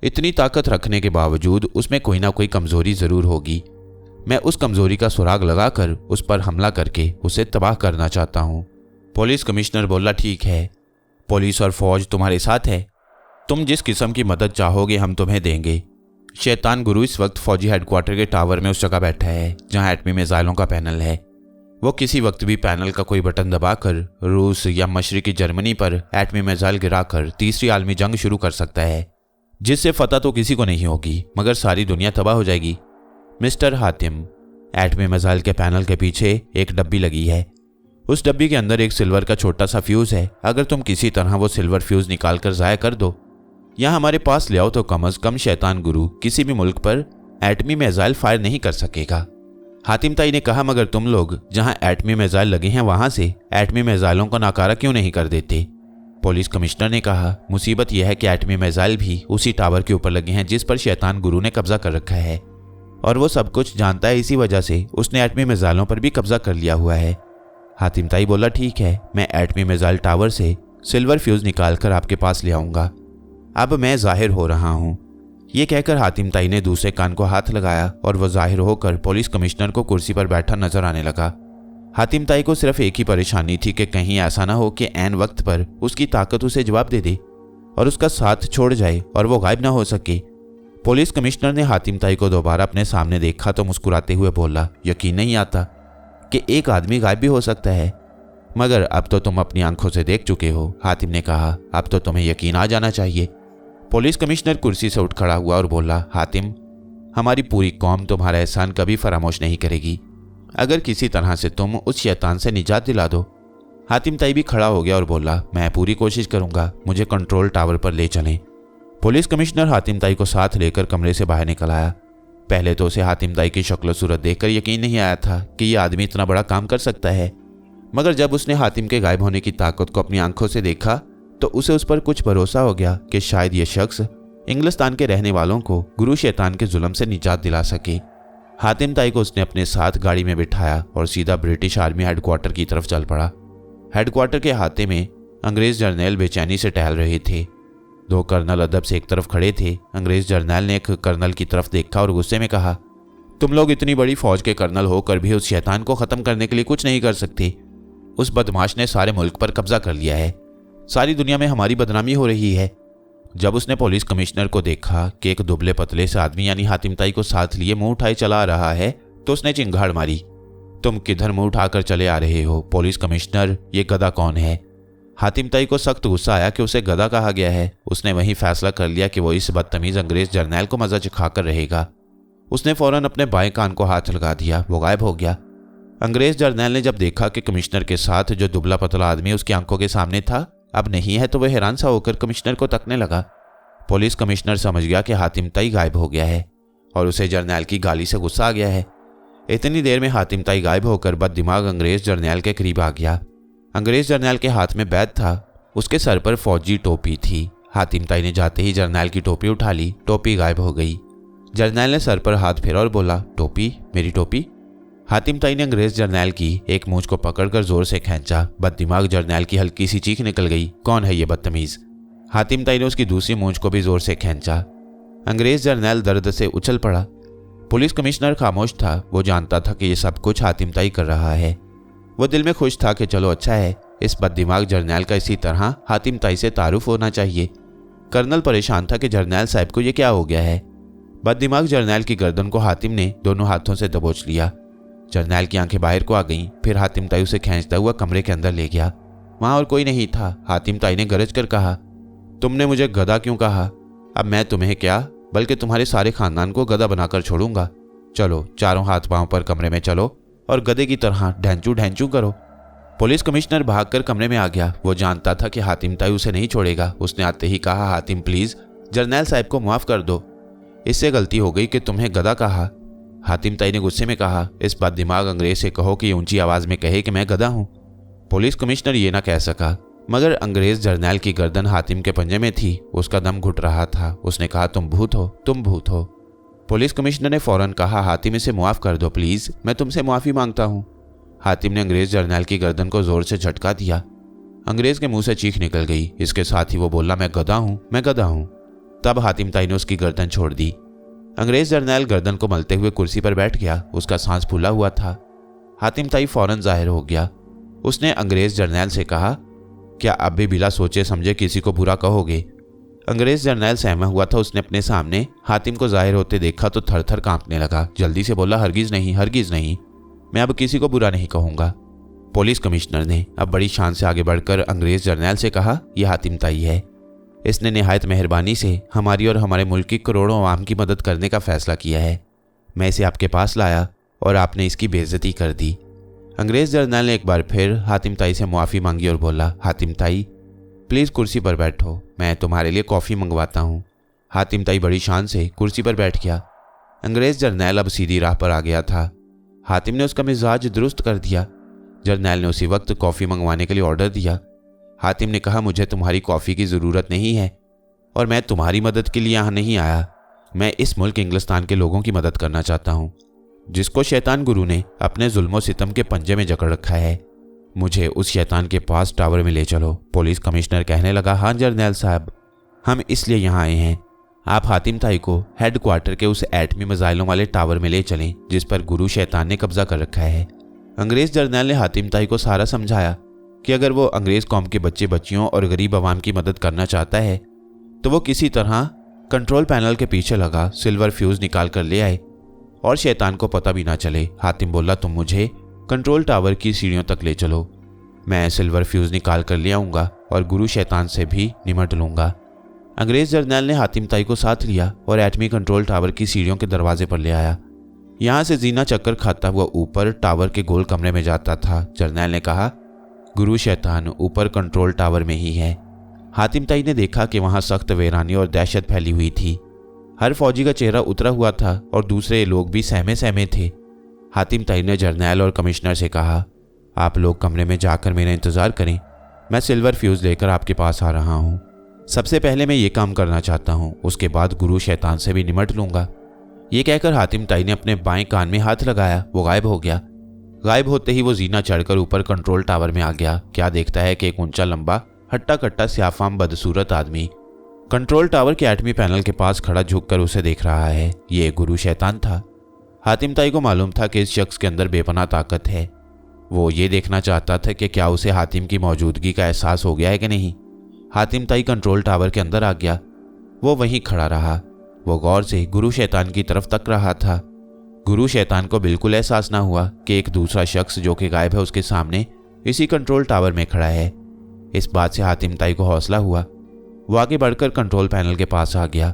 इतनी ताकत रखने के बावजूद उसमें कोई ना कोई कमजोरी जरूर होगी। मैं उस कमजोरी का सुराग लगाकर उस पर हमला करके उसे तबाह करना चाहता हूँ। पुलिस कमिश्नर बोला, ठीक है, पुलिस और फौज तुम्हारे साथ है। तुम जिस किस्म की मदद चाहोगे हम तुम्हें देंगे। शैतान गुरु इस वक्त फौजी हेडक्वार्टर के टावर में उस जगह बैठा है जहां एटमी मिसाइलों का पैनल है। वो किसी वक्त भी पैनल का कोई बटन दबाकर रूस या मशरिकी जर्मनी पर एटमी मिसाइल गिराकर तीसरी आलमी जंग शुरू कर सकता है, जिससे फतह तो किसी को नहीं होगी मगर सारी दुनिया तबाह हो जाएगी। मिस्टर हातिम, एटमी मिसाइल के पैनल के पीछे एक डब्बी लगी है। उस डब्बी के अंदर एक सिल्वर का छोटा सा फ्यूज है। अगर तुम किसी तरह वो सिल्वर फ्यूज निकाल कर ज़ाया कर दो या हमारे पास ले आओ तो कम अज कम शैतान गुरु किसी भी मुल्क पर एटमी मिसाइल फायर नहीं कर सकेगा। हातिम ताई ने कहा, मगर तुम लोग जहां एटमी मिसाइल लगे हैं वहां से एटमी मिसाइलों को नाकारा क्यों नहीं कर देते? पुलिस कमिश्नर ने कहा, मुसीबत यह है कि एटमी मिसाइल भी उसी टावर के ऊपर लगे हैं जिस पर शैतान गुरु ने कब्जा कर रखा है और वो सब कुछ जानता है। इसी वजह से उसने एटमी मिसाइलों पर भी कब्जा कर लिया हुआ है। हातिम ताई बोला, ठीक है, मैं एटमी मिसाइल टावर से सिल्वर फ्यूज निकाल कर आपके पास ले आऊंगा। अब मैं जाहिर हो रहा हूँ। ये कहकर हातिम ताई ने दूसरे कान को हाथ लगाया और वह जाहिर होकर पुलिस कमिश्नर को कुर्सी पर बैठा नजर आने लगा। हातिम ताई को सिर्फ एक ही परेशानी थी कि कहीं ऐसा ना हो कि ऐन वक्त पर उसकी ताकत उसे जवाब दे दे और उसका साथ छोड़ जाए और वो गायब ना हो सके। पुलिस कमिश्नर ने हातिम ताई को दोबारा अपने सामने देखा तो मुस्कुराते हुए बोला, यकीन नहीं आता कि एक आदमी गायब भी हो सकता है, मगर अब तो तुम अपनी आंखों से देख चुके हो। हातिम ने कहा, अब तो तुम्हें यकीन आ जाना चाहिए। पुलिस कमिश्नर कुर्सी से उठ खड़ा हुआ और बोला, हातिम, हमारी पूरी कौम तुम्हारा एहसान कभी फरामोश नहीं करेगी अगर किसी तरह से तुम उस शैतान से निजात दिला दो। हातिम ताई भी खड़ा हो गया और बोला, मैं पूरी कोशिश करूंगा, मुझे कंट्रोल टावर पर ले चलें। पुलिस कमिश्नर हातिम ताई को साथ लेकर कमरे से बाहर निकल आया। पहले तो उसे हातिम ताई की शक्ल सूरत देखकर यकीन नहीं आया था कि यह आदमी इतना बड़ा काम कर सकता है, मगर जब उसने हातिम के गायब होने की ताकत को अपनी आंखों से देखा तो उसे उस पर कुछ भरोसा हो गया कि शायद यह शख्स इंग्लिस्तान के रहने वालों को गुरु शैतान के जुल्म से निजात दिला सके। हातिम ताई को उसने अपने साथ गाड़ी में बिठाया और सीधा ब्रिटिश आर्मी हेडक्वार्टर की तरफ चल पड़ा। हेडक्वार्टर के हाथे में अंग्रेज जर्नैल बेचैनी से टहल रहे थे। दो कर्नल अदब से एक तरफ खड़े थे। अंग्रेज जर्नैल ने एक कर्नल की तरफ देखा और गुस्से में कहा, तुम लोग इतनी बड़ी फौज के कर्नल होकर भी उस शैतान को ख़त्म करने के लिए कुछ नहीं कर सकते। उस बदमाश ने सारे मुल्क पर कब्जा कर लिया है। सारी दुनिया में हमारी बदनामी हो रही है। जब उसने पुलिस कमिश्नर को देखा कि एक दुबले पतले से आदमी यानी हातिम ताई को साथ लिए मुंह उठाए चला आ रहा है तो उसने चिंगाड़ मारी। तुम किधर मुंह उठाकर चले आ रहे हो पुलिस कमिश्नर, ये गधा कौन है? हातिम ताई को सख्त गुस्सा आया कि उसे गधा कहा गया है। उसने वहीं फैसला कर लिया कि वो इस बदतमीज अंग्रेज जर्नैल को मजा चखाकर रहेगा। उसने फौरन अपने बाएं कान को हाथ लगा दिया। वो गायब हो गया। अंग्रेज जर्नैल ने जब देखा कि कमिश्नर के साथ जो दुबला पतला आदमी उसकी आंखों के सामने था अब नहीं है, तो वह हैरान सा होकर कमिश्नर को तकने लगा। पुलिस कमिश्नर समझ गया कि हातिम ताई गायब हो गया है और उसे जर्नैल की गाली से गुस्सा आ गया है। इतनी देर में हातिम ताई गायब होकर बददिमाग अंग्रेज जर्नैल के करीब आ गया। अंग्रेज जर्नैल के हाथ में बैत था, उसके सर पर फौजी टोपी थी। हातिम ताई ने जाते ही जर्नैल की टोपी उठा ली। टोपी गायब हो गई। जर्नैल ने सर पर हाथ फेरा और बोला, टोपी, मेरी टोपी। हातिम ताई ने अंग्रेज जर्नैल की एक मूंछ को पकड़कर जोर से खींचा। बददिमाग जर्नैल की हल्की सी चीख निकल गई, कौन है ये बदतमीज? हातिम ताई ने उसकी दूसरी मूंछ को भी जोर से खींचा। अंग्रेज जर्नैल दर्द से उछल पड़ा। पुलिस कमिश्नर खामोश था। वो जानता था कि ये सब कुछ हातिम ताई कर रहा है। वो दिल में खुश था कि चलो अच्छा है, इस बददिमाग जर्नैल का इसी तरह हातिम ताई से तारुफ होना चाहिए। कर्नल परेशान था कि जर्नैल साहब को ये क्या हो गया है। बददिमाग जर्नैल की गर्दन को हातिम ने दोनों हाथों से दबोच लिया। जर्नैल की आंखें बाहर को आ गईं। फिर हातिम ताई उसे खींचता हुआ कमरे के अंदर ले गया। वहां और कोई नहीं था। हातिम ताई ने गरज कर कहा, तुमने मुझे गधा क्यों कहा? अब मैं तुम्हें क्या बल्कि तुम्हारे सारे खानदान को गधा बनाकर छोड़ूंगा। चलो चारों हाथ पांव पर कमरे में चलो और गधे की तरह ढैंचू ढैंचू करो। पुलिस कमिश्नर भागकर कमरे में आ गया। वो जानता था कि हातिम ताई उसे नहीं छोड़ेगा। उसने आते ही कहा, हातिम प्लीज जर्नैल साहब को माफ कर दो, इससे गलती हो गई कि तुम्हें गधा कहा। हातिम ताई ने गुस्से में कहा, इस बात दिमाग अंग्रेज से कहो कि ऊंची आवाज में कहे कि मैं गधा हूं। पुलिस कमिश्नर ये ना कह सका, मगर अंग्रेज जर्नैल की गर्दन हातिम के पंजे में थी। उसका दम घुट रहा था। उसने कहा, तुम भूत हो, तुम भूत हो। पुलिस कमिश्नर ने फौरन कहा, हातिम इसे मुआफ कर दो प्लीज, मैं तुमसे माफी मांगता हूं। हातिम ने अंग्रेज जर्नैल की गर्दन को जोर से झटका दिया। अंग्रेज के मुंह से चीख निकल गई। इसके साथ ही वो बोला, मैं गधा हूं, मैं गधा हूं। तब हातिम ताई ने उसकी गर्दन छोड़ दी। अंग्रेज जर्नैल गर्दन को मलते हुए कुर्सी पर बैठ गया। उसका सांस फूला हुआ था। हातिम ताई फौरन जाहिर हो गया। उसने अंग्रेज जर्नैल से कहा, क्या अब भी बिना सोचे समझे किसी को बुरा कहोगे? अंग्रेज जर्नैल सहमा हुआ था। उसने अपने सामने हातिम को जाहिर होते देखा तो थर थर कांपने लगा। जल्दी से बोला, हरगिज नहीं, हरगिज नहीं, मैं अब किसी को बुरा नहीं कहूंगा। पुलिस कमिश्नर ने अब बड़ी शान से आगे बढ़कर अंग्रेज जर्नैल से कहा, यह हातिम ताई है। इसने निहायत मेहरबानी से हमारी और हमारे मुल्क की करोड़ों आवाम की मदद करने का फैसला किया है। मैं इसे आपके पास लाया और आपने इसकी बेइज्जती कर दी। अंग्रेज जर्नैल ने एक बार फिर हातिम ताई से मुआफ़ी मांगी और बोला, हातिम ताई प्लीज़ कुर्सी पर बैठो, मैं तुम्हारे लिए कॉफ़ी मंगवाता हूँ। हातिम ताई बड़ी शान से कुर्सी पर बैठ गया। अंग्रेज जर्नैल अब सीधी राह पर आ गया था। हातिम ने उसका मिजाज दुरुस्त कर दिया। जर्नैल ने उसी वक्त कॉफ़ी मंगवाने के लिए ऑर्डर दिया। हातिम ने कहा, मुझे तुम्हारी कॉफ़ी की ज़रूरत नहीं है और मैं तुम्हारी मदद के लिए यहाँ नहीं आया। मैं इस मुल्क इंग्लिस्तान के लोगों की मदद करना चाहता हूँ, जिसको शैतान गुरु ने अपने जुल्मो सितम के पंजे में जकड़ रखा है। मुझे उस शैतान के पास टावर में ले चलो। पुलिस कमिश्नर कहने लगा, हाँ जर्नैल साहब, हम इसलिए यहाँ आए हैं। आप हातिम ताई को हेड क्वार्टर के उस एटमी मिसाइलों वाले टावर में ले चलें जिस पर गुरु शैतान ने कब्जा कर रखा है। अंग्रेज जर्नैल ने हातिम ताई को सारा समझाया कि अगर वो अंग्रेज कौम के बच्चे बच्चियों और गरीब आवाम की मदद करना चाहता है तो वो किसी तरह कंट्रोल पैनल के पीछे लगा सिल्वर फ्यूज निकाल कर ले आए और शैतान को पता भी ना चले। हातिम बोला, तुम मुझे कंट्रोल टावर की सीढ़ियों तक ले चलो, मैं सिल्वर फ्यूज निकाल कर ले आऊँगा और गुरु शैतान से भी निमट लूँगा। अंग्रेज जर्नैल ने हातिम ताई को साथ लिया और एटमी कंट्रोल टावर की सीढ़ियों के दरवाजे पर ले आया। यहाँ से जीना चक्कर खाता हुआ ऊपर टावर के गोल कमरे में जाता था। जर्नैल ने कहा, गुरु शैतान ऊपर कंट्रोल टावर में ही है। हातिम ताई ने देखा कि वहाँ सख्त वीरानी और दहशत फैली हुई थी। हर फौजी का चेहरा उतरा हुआ था और दूसरे लोग भी सहमे सहमे थे। हातिम ताई ने जर्नैल और कमिश्नर से कहा, आप लोग कमरे में जाकर मेरा इंतज़ार करें, मैं सिल्वर फ्यूज़ लेकर आपके पास आ रहा हूँ। सबसे पहले मैं ये काम करना चाहता हूँ, उसके बाद गुरु शैतान से भी निमट लूँगा। ये कहकर हातिम ताई ने अपने बाएं कान में हाथ लगाया। वो गायब हो गया। गायब होते ही वो जीना चढ़कर ऊपर कंट्रोल टावर में आ गया। क्या देखता है कि एक ऊंचा लंबा हट्टा कट्टा स्याफाम बदसूरत आदमी कंट्रोल टावर के एटमी पैनल के पास खड़ा झुककर उसे देख रहा है। ये गुरु शैतान था। हातिम ताई को मालूम था कि इस शख्स के अंदर बेपनाह ताकत है। वो ये देखना चाहता था कि क्या उसे हातिम की मौजूदगी का एहसास हो गया है कि नहीं। हातिम ताई कंट्रोल टावर के अंदर आ गया। वो वहीं खड़ा रहा। वो गौर से गुरु शैतान की तरफ तक रहा था। गुरु शैतान को बिल्कुल एहसास ना हुआ कि एक दूसरा शख्स जो कि गायब है उसके सामने इसी कंट्रोल टावर में खड़ा है। इस बात से हातिम ताई को हौसला हुआ। वो आगे बढ़कर कंट्रोल पैनल के पास आ गया।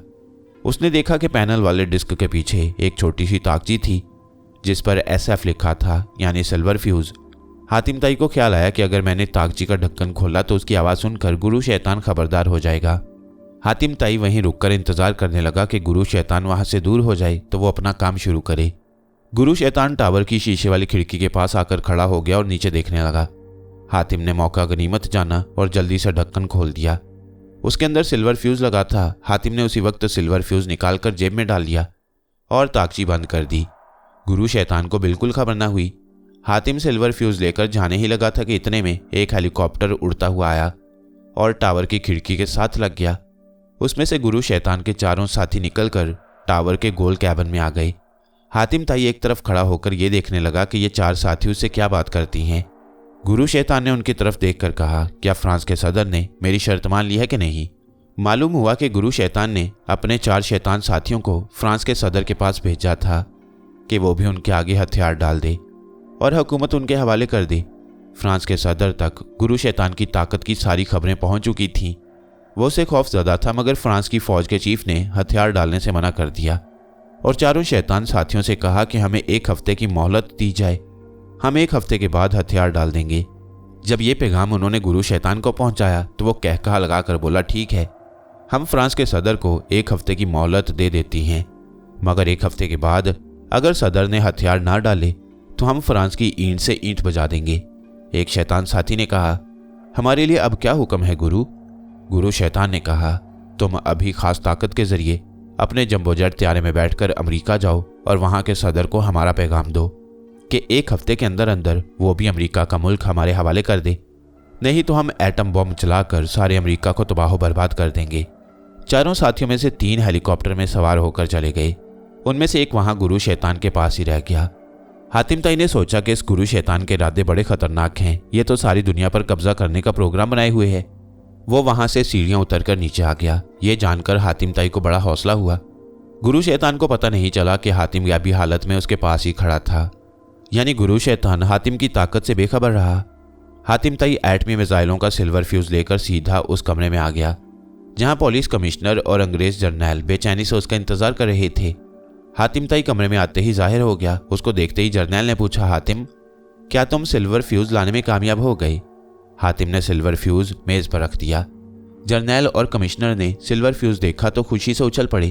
उसने देखा कि पैनल वाले डिस्क के पीछे एक छोटी सी ताकची थी जिस पर SF लिखा था, यानी सिल्वर फ्यूज। हातिम ताई को ख्याल आया कि अगर मैंने ताकची का ढक्कन खोला तो उसकी आवाज़ सुनकर गुरु शैतान खबरदार हो जाएगा। हातिम ताई वहीं रुककर इंतजार करने लगा कि गुरु शैतान वहां से दूर हो जाए तो वो अपना काम शुरू करे। गुरु शैतान टावर की शीशे वाली खिड़की के पास आकर खड़ा हो गया और नीचे देखने लगा। हातिम ने मौका गनीमत जाना और जल्दी से ढक्कन खोल दिया। उसके अंदर सिल्वर फ्यूज लगा था। हातिम ने उसी वक्त सिल्वर फ्यूज निकालकर जेब में डाल लिया और ताकची बंद कर दी। गुरु शैतान को बिल्कुल खबर न हुई। हातिम सिल्वर फ्यूज लेकर जाने ही लगा था कि इतने में एक हेलीकॉप्टर उड़ता हुआ आया और टावर की खिड़की के साथ लग गया। उसमें से गुरु शैतान के चारों साथी निकलकर टावर के गोल कैबिन में आ गए। हातिम ताई एक तरफ खड़ा होकर यह देखने लगा कि ये 4 साथी उससे क्या बात करती हैं। गुरु शैतान ने उनकी तरफ देखकर कहा, क्या फ्रांस के सदर ने मेरी शर्त मान ली है कि नहीं? मालूम हुआ कि गुरु शैतान ने अपने 4 शैतान साथियों को फ्रांस के सदर के पास भेजा था कि वो भी उनके आगे हथियार डाल दे और हुकूमत उनके हवाले कर दे। फ्रांस के सदर तक गुरु शैतान की ताकत की सारी खबरें पहुंच चुकी थीं। वो उसे खौफजदा था, मगर फ्रांस की फौज के चीफ ने हथियार डालने से मना कर दिया और चारों शैतान साथियों से कहा कि हमें 1 हफ्ते की मोहलत दी जाए, हम 1 हफ्ते के बाद हथियार डाल देंगे। जब ये पैगाम उन्होंने गुरु शैतान को पहुंचाया तो वो कहकहा लगाकर बोला, ठीक है, हम फ्रांस के सदर को 1 हफ्ते की मोहलत दे देती हैं, मगर 1 हफ्ते के बाद अगर सदर ने हथियार ना डाले तो हम फ्रांस की ईंट से ईंट बजा देंगे। एक शैतान साथी ने कहा, हमारे लिए अब क्या हुक्म है गुरु? गुरु शैतान ने कहा, तुम अभी खास ताकत के जरिए अपने जंबोजेट त्यारे में बैठकर अमेरिका जाओ और वहां के सदर को हमारा पैगाम दो कि 1 हफ्ते के अंदर अंदर वो भी अमेरिका का मुल्क हमारे हवाले कर दे, नहीं तो हम एटम बम चलाकर सारे अमेरिका को तबाह बर्बाद कर देंगे। चारों साथियों में से 3 हेलीकॉप्टर में सवार होकर चले गए। उनमें से एक वहां गुरु शैतान के पास ही रह गया। हातिम ताई ने सोचा कि इस गुरु शैतान के इरादे बड़े खतरनाक हैं, ये तो सारी दुनिया पर कब्जा करने का प्रोग्राम बनाए हुए है। वो वहां से सीढ़ियां उतरकर नीचे आ गया। ये जानकर हातिम ताई को बड़ा हौसला हुआ। गुरु शैतान को पता नहीं चला कि हातिम याबी हालत में उसके पास ही खड़ा था, यानी गुरु शैतान हातिम की ताकत से बेखबर रहा। हातिम ताई एटमी मिसाइलों का सिल्वर फ्यूज लेकर सीधा उस कमरे में आ गया जहां पुलिस कमिश्नर और अंग्रेज जर्नैल बेचैनी से उसका इंतजार कर रहे थे। हातिम ताई कमरे में आते ही जाहिर हो गया। उसको देखते ही जर्नैल ने पूछा, हातिम, क्या तुम सिल्वर फ्यूज लाने में कामयाब हो गए? हातिम ने सिल्वर फ्यूज मेज पर रख दिया। जर्नैल और कमिश्नर ने सिल्वर फ्यूज देखा तो खुशी से उछल पड़े।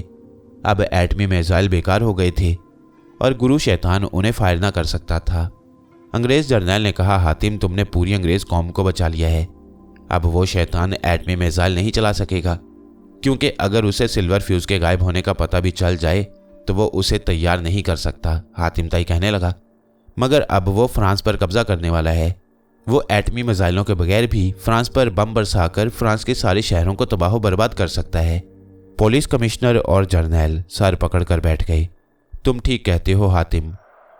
अब एटमी मिसाइल बेकार हो गए थे और गुरु शैतान उन्हें फायर ना कर सकता था। अंग्रेज जर्नैल ने कहा, हातिम, तुमने पूरी अंग्रेज कौम को बचा लिया है। अब वो शैतान एटमी मिसाइल नहीं चला सकेगा, क्योंकि अगर उसे सिल्वर फ्यूज के गायब होने का पता भी चल जाए तो वो उसे तैयार नहीं कर सकता। हातिम ताई कहने लगा, मगर अब वो फ्रांस पर कब्जा करने वाला है। वो एटमी मिसाइलों के बगैर भी फ्रांस पर बम बरसाकर फ्रांस के सारे शहरों को तबाह बर्बाद कर सकता है। पुलिस कमिश्नर और जर्नैल सर पकड़कर बैठ गए। तुम ठीक कहते हो हातिम,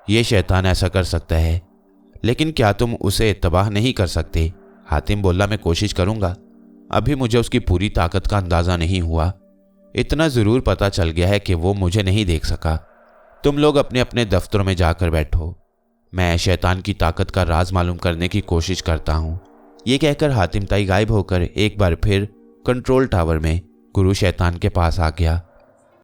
ये शैतान ऐसा कर सकता है, लेकिन क्या तुम उसे तबाह नहीं कर सकते? हातिम बोला, मैं कोशिश करूंगा। अभी मुझे उसकी पूरी ताकत का अंदाजा नहीं हुआ। इतना जरूर पता चल गया है कि वो मुझे नहीं देख सका। तुम लोग अपने अपने दफ्तरों में जाकर बैठो, मैं शैतान की ताकत का राज मालूम करने की कोशिश करता हूँ। ये कहकर हातिम ताई गायब होकर एक बार फिर कंट्रोल टावर में गुरु शैतान के पास आ गया।